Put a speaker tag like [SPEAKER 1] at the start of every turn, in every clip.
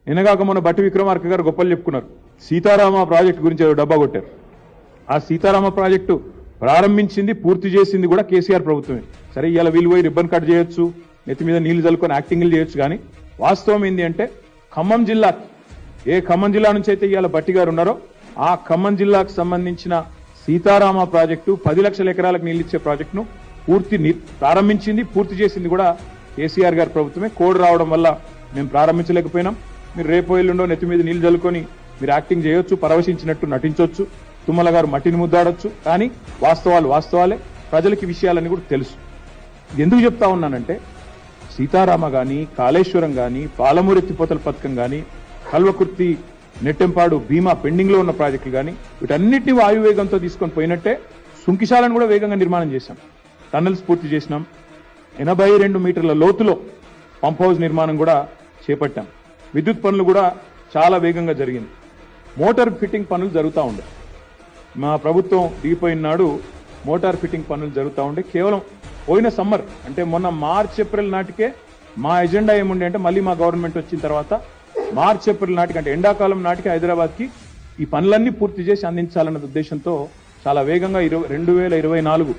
[SPEAKER 1] నిన్నగాక మొన్న బట్టి విక్రమార్క గారు గొప్పలు చెప్పుకున్నారు. సీతారామ ప్రాజెక్టు గురించి ఏదో డబ్బా కొట్టారు. ఆ సీతారామ ప్రాజెక్టు ప్రారంభించింది పూర్తి చేసింది కూడా కేసీఆర్ ప్రభుత్వమే. సరే ఇవాళ వీళ్ళు పోయి రిబ్బన్ కట్ చేయొచ్చు, నెత్తి మీద నీళ్లు చల్లుకొని యాక్టింగ్లు చేయొచ్చు. కానీ వాస్తవం ఏంటి అంటే ఖమ్మం జిల్లా, ఏ ఖమ్మం జిల్లా నుంచి అయితే ఇవాళ బట్టి గారు ఉన్నారో ఆ ఖమ్మం జిల్లాకు సంబంధించిన సీతారామ ప్రాజెక్టు 10 లక్షల ఎకరాలకు నీళ్లు ఇచ్చే ప్రాజెక్టును ప్రారంభించింది పూర్తి చేసింది కూడా కేసీఆర్ గారి ప్రభుత్వమే. కోడ్ రావడం వల్ల మేము ప్రారంభించలేకపోయినాం. మీరు రేపు ఎల్లుండో నెత్తి మీద నీళ్లు చల్లుకొని మీరు యాక్టింగ్ చేయొచ్చు, పరవశించినట్టు నటించవచ్చు, తుమ్మల గారు మట్టిని ముద్దాడొచ్చు. కానీ వాస్తవాలు వాస్తవాలే, ప్రజలకి విషయాలన్నీ కూడా తెలుసు. ఎందుకు చెప్తా ఉన్నానంటే సీతారామ గాని, కాళేశ్వరం గాని, పాలమూరు ఎత్తిపోతల పథకం గాని, కల్వకుర్తి, నెట్టెంపాడు, భీమా పెండింగ్ లో ఉన్న ప్రాజెక్టులు గాని వీటన్నిటిని వాయువేగంతో తీసుకొని పోయినట్టే సుంకిశాలను కూడా వేగంగా నిర్మాణం చేశాం. టన్నెల్స్ పూర్తి చేసినాం. 82 మీటర్ల లోతులో పంప్ హౌస్ నిర్మాణం కూడా చేపట్టాం. విద్యుత్ పనులు కూడా చాలా వేగంగా జరిగింది. మోటార్ ఫిట్టింగ్ పనులు జరుగుతూ ఉండే, మా ప్రభుత్వం దిగిపోయిన నాడు మోటార్ ఫిట్టింగ్ పనులు జరుగుతూ ఉండే. కేవలం పోయిన సమ్మర్ అంటే మొన్న మార్చ్ ఏప్రిల్ నాటికే మా ఎజెండా ఏముండే అంటే మళ్ళీ మా గవర్నమెంట్ వచ్చిన తర్వాత మార్చ్ ఏప్రిల్ నాటికి అంటే ఎండాకాలం నాటికి హైదరాబాద్కి ఈ పనులన్నీ పూర్తి చేసి అందించాలన్న ఉద్దేశంతో చాలా వేగంగా 2024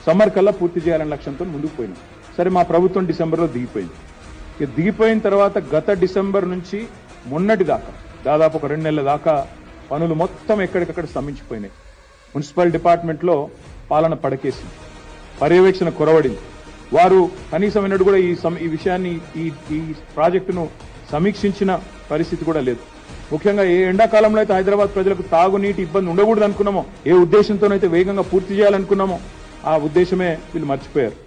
[SPEAKER 1] సమ్మర్ కల్లా పూర్తి చేయాలనే లక్ష్యంతో ముందుకు పోయినాం. సరే మా ప్రభుత్వం డిసెంబర్లో దిగిపోయింది. దిగిపోయిన తర్వాత గత డిసెంబర్ నుంచి మొన్నటి దాకా దాదాపు ఒక 2 నెలల దాకా పనులు మొత్తం ఎక్కడికక్కడ స్తంభించిపోయినాయి. మున్సిపల్ డిపార్ట్మెంట్లో పాలన పడకేసింది, పర్యవేక్షణ కొరవడింది. వారు కనీసం ఎన్నడూ కూడా ఈ విషయాన్ని ఈ ప్రాజెక్టును సమీక్షించిన పరిస్థితి కూడా లేదు. ముఖ్యంగా ఏ ఎండాకాలంలో అయితే హైదరాబాద్ ప్రజలకు తాగునీటి ఇబ్బంది ఉండకూడదు అనుకున్నామో, ఏ ఉద్దేశంతోనైతే వేగంగా పూర్తి చేయాలనుకున్నామో ఆ ఉద్దేశమే వీళ్ళు మర్చిపోయారు.